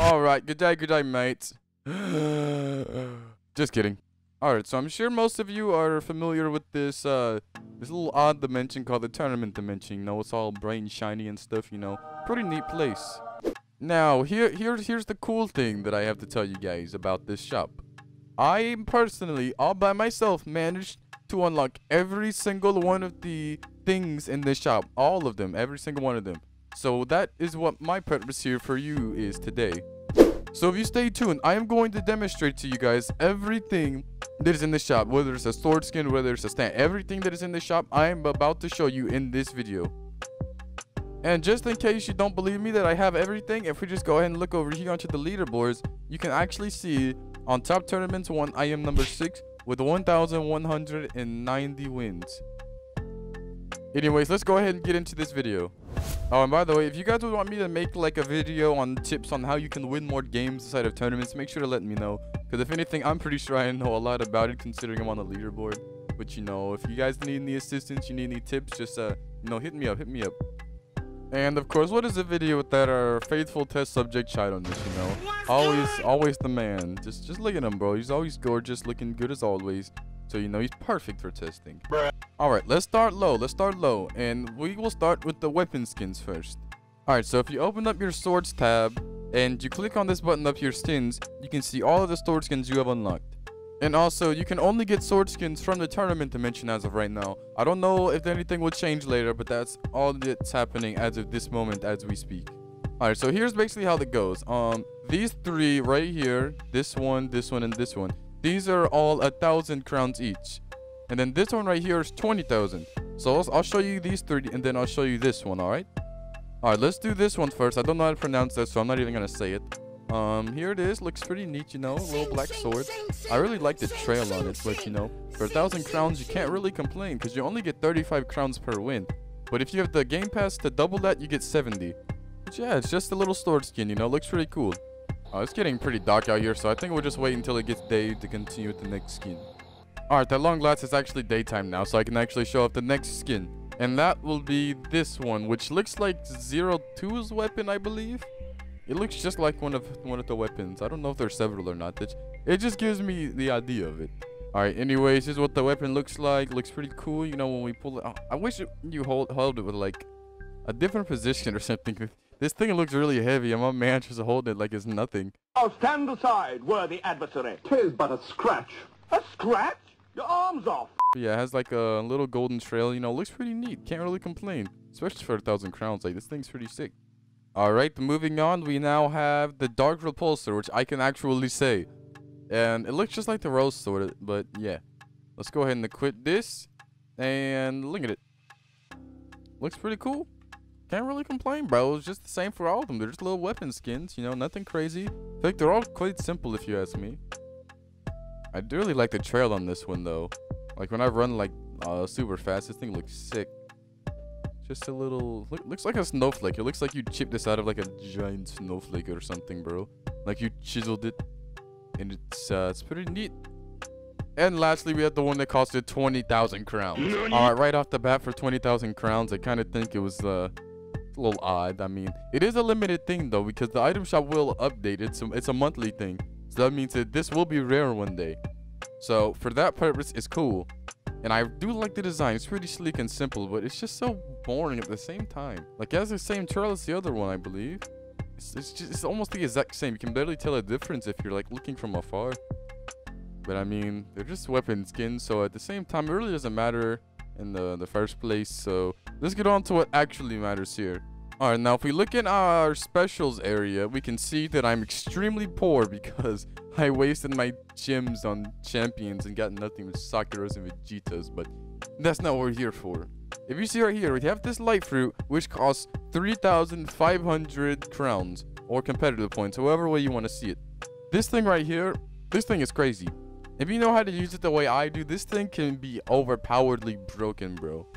Alright, good day, mates. Just kidding. Alright, so I'm sure most of you are familiar with this this little odd dimension called the tournament dimension. You know, it's all bright and shiny and stuff, you know. Pretty neat place. Now, here's the cool thing that I have to tell you guys about this shop. I personally, all by myself, managed to unlock every single one of the things in this shop. All of them, every single one of them. So that is what my purpose here for you is today. So if you stay tuned, I am going to demonstrate to you guys everything that is in the shop. Whether it's a sword skin, whether it's a stand, everything that is in the shop, I am about to show you in this video. And just in case you don't believe me that I have everything, if we just go ahead and look over here onto the leaderboards, you can actually see on top tournaments 1, I am number 6 with 1,190 wins. Anyways, let's go ahead and get into this video. Oh, and by the way, if you guys would want me to make like a video on tips on how you can win more games inside of tournaments, make sure to let me know. Because if anything, I'm pretty sure I know a lot about it considering I'm on the leaderboard. But you know, if you guys need any assistance, you need any tips, just you know, hit me up. And of course, what is a video without our faithful test subject child on this, you know? Always the man. Just look at him, bro. He's always gorgeous, looking good as always. So, you know, he's perfect for testing. Alright, let's start low. And we will start with the weapon skins first. Alright, so if you open up your swords tab and you click on this button up here, skins, you can see all of the sword skins you have unlocked. And also, you can only get sword skins from the tournament dimension as of right now. I don't know if anything will change later, but that's all that's happening as of this moment as we speak. Alright, so here's basically how that goes. These three right here, this one, and this one. These are all 1,000 crowns each. And then this one right here is 20,000. So I'll show you these three and then I'll show you this one, alright? Alright, let's do this one first. I don't know how to pronounce that, so I'm not even gonna say it. Here it is. Looks pretty neat, you know. A little black sword. I really like the trail on it, but you know, for 1,000 crowns, you can't really complain because you only get 35 crowns per win. But if you have the game pass to double that, you get 70. But yeah, it's just a little sword skin, you know. Looks pretty cool. It's getting pretty dark out here, so I think we'll just wait until it gets day to continue with the next skin. Alright, at long last, it's actually daytime now, so I can actually show off the next skin. And that will be this one, which looks like 02's weapon, I believe. It looks just like one of the weapons. I don't know if there's several or not. It just gives me the idea of it. Alright, anyways, this is what the weapon looks like. Looks pretty cool, you know, when we pull it out. I wish you hold it with like a different position or something. This thing looks really heavy, and my man just hold it like it's nothing. Oh, stand aside, worthy adversary. 'Tis but a scratch. A scratch? Your arm's off. Yeah, it has like a little golden trail, you know, looks pretty neat. Can't really complain, especially for 1,000 crowns. Like, this thing's pretty sick. Alright, moving on, we now have the Dark Repulsor, which I can actually say. And it looks just like the Rose Sword, but yeah. Let's go ahead and equip this, and look at it. Looks pretty cool. Can't really complain, bro. It's just the same for all of them. They're just little weapon skins, you know, nothing crazy. I think they're all quite simple if you ask me. I do really like the trail on this one, though. Like, when I run, like, super fast, this thing looks sick. Just a little... looks like a snowflake. It looks like you chipped this out of, like, a giant snowflake or something, bro. Like, you chiseled it. And it's pretty neat. And lastly, we have the one that costed 20,000 crowns. Alright, right off the bat for 20,000 crowns, I kind of think it was, a little odd. I mean, it is a limited thing though, because the item shop will update it, so it's a monthly thing, so that means that this will be rare one day. So for that purpose, it's cool, and I do like the design. It's pretty sleek and simple, but it's just so boring at the same time. Like, it has the same trail as the other one, I believe. It's almost the exact same. You can barely tell a difference if you're like looking from afar. But I mean, they're just weapon skins, so at the same time, it really doesn't matter in the first place. So let's get on to what actually matters here. Alright, now if we look in our specials area, we can see that I'm extremely poor because I wasted my gems on champions and got nothing with Sakuras and Vegetas, but that's not what we're here for. If you see right here, we have this light fruit, which costs 3,500 crowns, or competitive points, however way you want to see it. This thing right here, this thing is crazy. If you know how to use it the way I do, this thing can be overpoweredly broken, bro.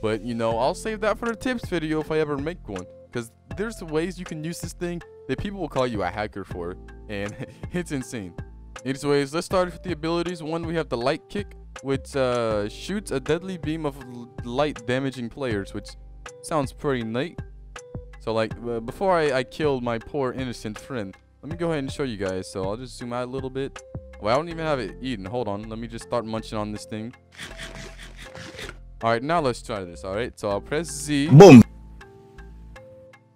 But, you know, I'll save that for the tips video if I ever make one. Because there's ways you can use this thing that people will call you a hacker for. And it's insane. Anyways, let's start with the abilities. One, we have the light kick, which shoots a deadly beam of light damaging players, which sounds pretty neat. So, like, before I killed my poor innocent friend, let me go ahead and show you guys. So I'll just zoom out a little bit. Well, I don't even have it eaten. Hold on. Let me just start munching on this thing. All right, now let's try this. All right, so I'll press Z. Boom.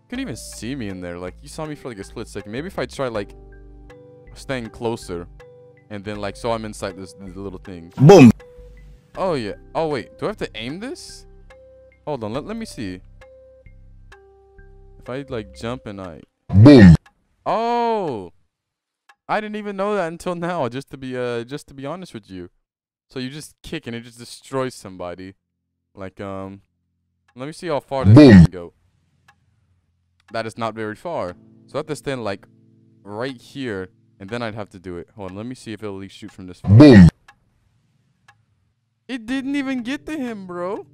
Couldn't even see me in there. Like, you saw me for like a split second. Maybe if I try like staying closer, and then like so I'm inside this little thing. Boom. Oh yeah. Oh wait. Do I have to aim this? Hold on. Let me see. If I like jump and I. Boom. Oh. I didn't even know that until now. Just to be honest with you. So you just kick and it just destroys somebody. Like let me see how far this can go. That is not very far. So I have to stand like right here, and then I'd have to do it. Hold on, let me see if it'll at least shoot from this far. Boom. It didn't even get to him, bro.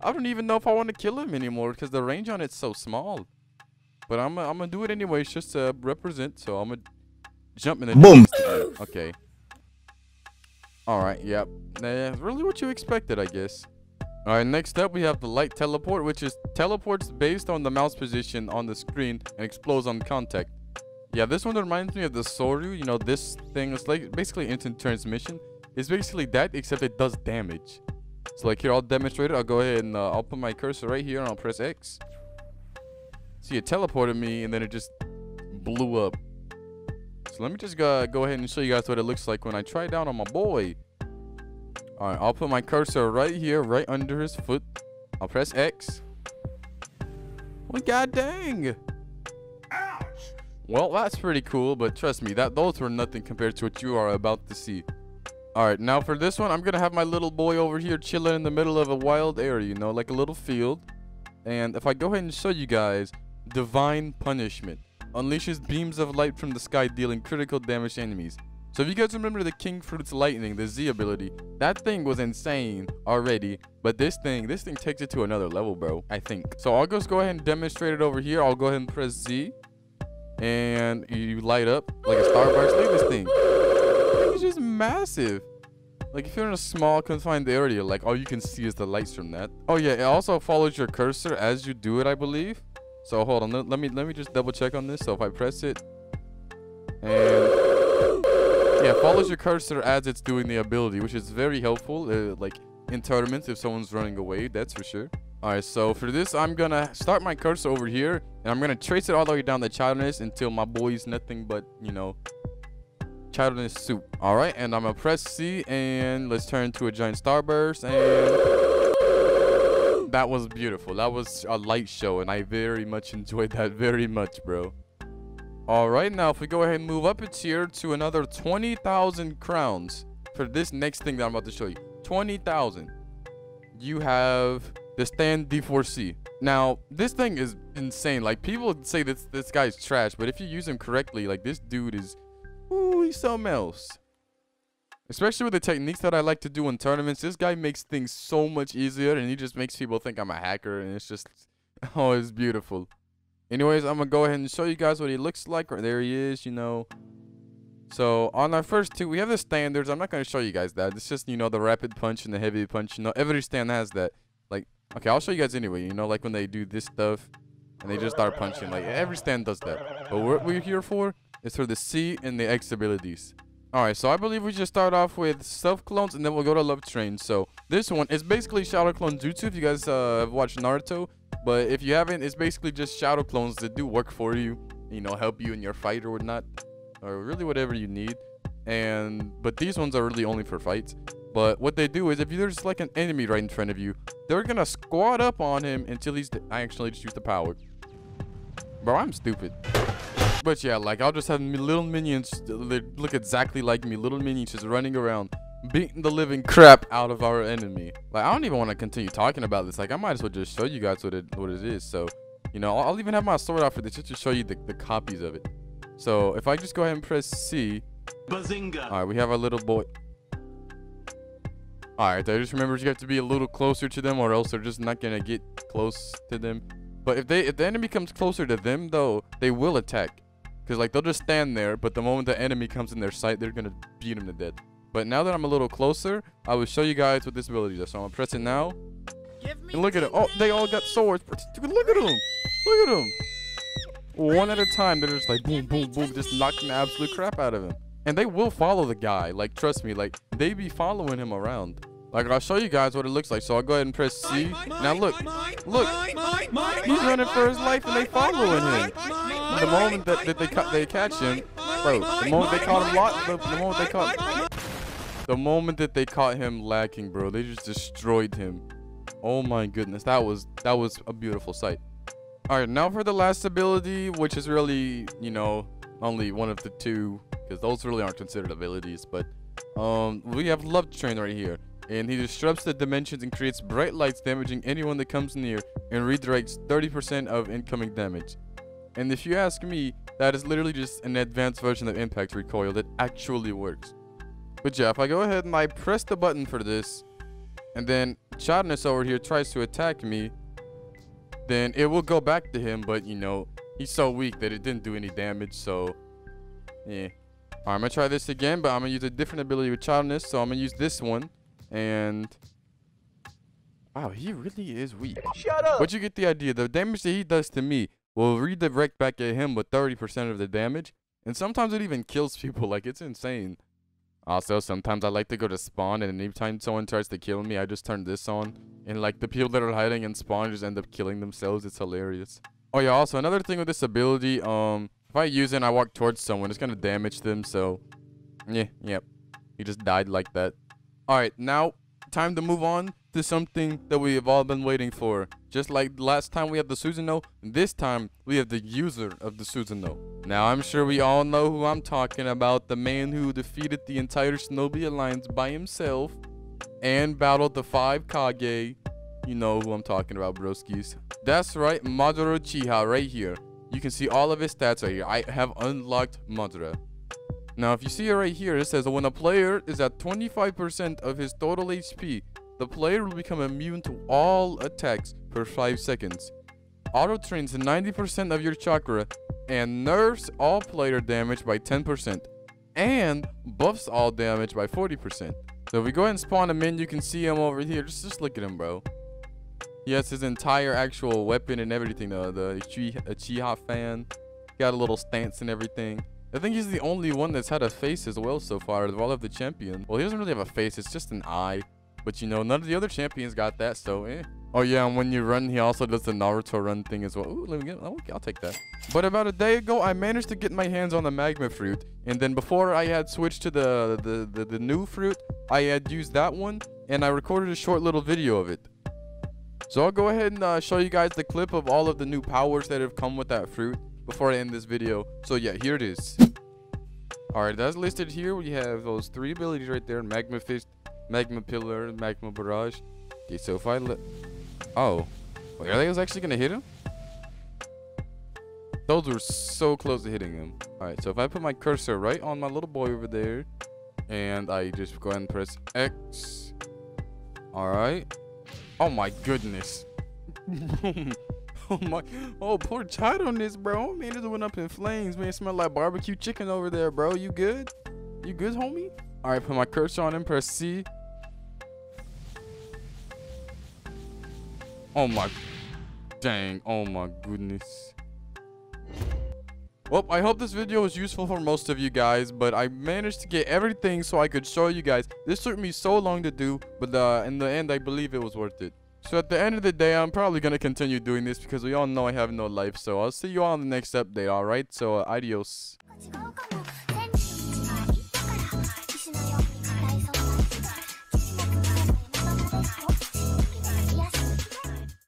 I don't even know if I want to kill him anymore because the range on it's so small. But I'm gonna do it anyways just to represent. So I'm gonna jump in the boom. Okay. All right. Yep. That's really what you expected, I guess. All right, next up we have the light teleport, which is teleports based on the mouse position on the screen and explodes on contact. Yeah, this one reminds me of the Soryu. You know, this thing is like basically instant transmission. It's basically that, except it does damage. So like here, I'll demonstrate it. I'll go ahead and I'll put my cursor right here and I'll press X. See, it teleported me and then it just blew up. So let me just go ahead and show you guys what it looks like when I try it out on my boy. All right, I'll put my cursor right here, right under his foot. I'll press X. Well, god dang. Ouch! Well, that's pretty cool, but trust me, those were nothing compared to what you are about to see. All right, now for this one, I'm going to have my little boy over here chilling in the middle of a wild area, you know, like a little field. And if I go ahead and show you guys, Divine Punishment unleashes beams of light from the sky, dealing critical damage to enemies. So if you guys remember the King Fruit's lightning, the Z ability, that thing was insane already. But this thing takes it to another level, bro, I think. So I'll just go ahead and demonstrate it over here. I'll go ahead and press Z. And you light up like a starburst. Look at this thing. It's just massive. Like if you're in a small confined area, like all you can see is the lights from that. Oh yeah, it also follows your cursor as you do it, I believe. So hold on, let me just double check on this. So if I press it, and yeah, follows your cursor as it's doing the ability, which is very helpful. Like in tournaments, if someone's running away, that's for sure. All right, so for this, I'm gonna start my cursor over here, and I'm gonna trace it all the way down the childness until my boy's nothing but, you know, childness soup. All right, and I'm gonna press C, and let's turn to a giant starburst, and that was beautiful. That was a light show, and I very much enjoyed that very much, bro. All right, now if we go ahead and move up a tier to another 20,000 crowns for this next thing that I'm about to show you, 20,000. You have the stand D4C. Now, this thing is insane. Like, people say this guy's trash, but if you use him correctly, like, this dude is, ooh, he's something else. Especially with the techniques that I like to do in tournaments, this guy makes things so much easier, and he just makes people think I'm a hacker, and it's just, oh, it's beautiful. Anyways, I'm gonna go ahead and show you guys what he looks like. Right there he is, you know. So on our first two, we have the standards. I'm not gonna show you guys that. It's just, you know, the rapid punch and the heavy punch. You know, every stand has that. Like, okay, I'll show you guys anyway. You know, like when they do this stuff and they just start punching. Like every stand does that. But what we're here for is for the C and the X abilities. All right, so I believe we just start off with self clones and then we'll go to love train. So this one is basically shadow clone jutsu. If you guys have watched Naruto. But if you haven't, it's basically just shadow clones that do work for you, you know, help you in your fight or whatnot, or really whatever you need. But these ones are really only for fights. But what they do is if there's like an enemy right in front of you, they're gonna squat up on him until he's I actually just used the power. Bro, I'm stupid. But yeah, like I'll just have little minions that look exactly like me, little minions just running around, beating the living crap out of our enemy. Like, I don't even want to continue talking about this. Like, I might as well just show you guys what it is. So, you know, I'll even have my sword out for this just to show you the copies of it. So, if I just go ahead and press C. Bazinga. All right, we have our little boy. All right, I just remember you have to be a little closer to them or else they're just not going to get close to them. But if the enemy comes closer to them, though, they will attack. Because, like, they'll just stand there, but the moment the enemy comes in their sight, they're going to beat them to death. But now that I'm a little closer, I will show you guys what this ability does. So I'm going to press it now. And look at it. Oh, they all got swords. Look at them. Look at them. one at a time. They're just like boom, boom, boom, just knocking the absolute crap out of him. And they will follow the guy. Like, trust me, like, they be following him around. Like, I'll show you guys what it looks like. So I'll go ahead and press C. Now look, he's running for his life and they following him. The moment that they catch him, bro, the moment they caught him the moment that they caught him lacking, bro, they just destroyed him. Oh my goodness, that was a beautiful sight. All right, now for the last ability, which is really, you know, only one of the two, because those really aren't considered abilities. But we have Love Train right here, and he disrupts the dimensions and creates bright lights, damaging anyone that comes near, and redirects 30% of incoming damage. And if you ask me, that is literally just an advanced version of Impact Recoil that actually works. But yeah, if I go ahead and I press the button for this, and then Chadness over here tries to attack me, then it will go back to him. But you know, he's so weak that it didn't do any damage, so yeah. Alright, I'm gonna try this again, but I'm gonna use a different ability with Chadness, so I'm gonna use this one. And wow, he really is weak. Shut up! But you get the idea. The damage that he does to me will redirect back at him with 30% of the damage, and sometimes it even kills people. Like, it's insane. Also, sometimes I like to go to spawn, and anytime someone tries to kill me, I just turn this on, and like the people that are hiding in spawn just end up killing themselves. It's hilarious. Oh yeah, also another thing with this ability, if I use it and I walk towards someone, it's gonna damage them. So yeah, yep, he just died like that. All right, now time to move on to something that we have all been waiting for. Just like last time we had the Susanoo, this time we have the user of the Susanoo. Now I'm sure we all know who I'm talking about, the man who defeated the entire Shinobi Alliance by himself and battled the 5 Kage. You know who I'm talking about, broskies. That's right, Madara Uchiha right here. You can see all of his stats right here. I have unlocked Madara. Now if you see it right here, it says when a player is at 25% of his total HP, the player will become immune to all attacks for 5 seconds. Auto trains 90% of your chakra and nerfs all player damage by 10% and buffs all damage by 40%. So if we go ahead and spawn him in, you can see him over here. Just look at him, bro. He has his entire actual weapon and everything, though. The Uchiha fan. Got a little stance and everything. I think he's the only one that's had a face as well so far of all of the champions. Well, he doesn't really have a face. It's just an eye. But, you know, none of the other champions got that, so eh. Oh, yeah, and when you run, he also does the Naruto run thing as well. Ooh, let me get... Okay, I'll take that. But about a day ago, I managed to get my hands on the magma fruit. And then before I had switched to the new fruit, I had used that one. And I recorded a short little video of it. So I'll go ahead and show you guys the clip of all of the new powers that have come with that fruit before I end this video. So yeah, here it is. Alright, that's listed here. We have those 3 abilities right there. Magma Fist, Magma Pillar, Magma Barrage. Okay, so if I let... Oh. Wait, are they actually going to hit him? Those were so close to hitting him. Alright, so if I put my cursor right on my little boy over there, and I just go ahead and press X. Alright. Oh my goodness. Oh, poor child on this, bro. Man, it went up in flames. Man, it smelled like barbecue chicken over there, bro. You good? You good, homie? All right, put my cursor on him. Press C. Oh my, dang. Oh my goodness. Well, I hope this video was useful for most of you guys, but I managed to get everything so I could show you guys. This took me so long to do, but in the end, I believe it was worth it. So at the end of the day, I'm probably going to continue doing this because we all know I have no life. So I'll see you all in the next update, alright? So adios.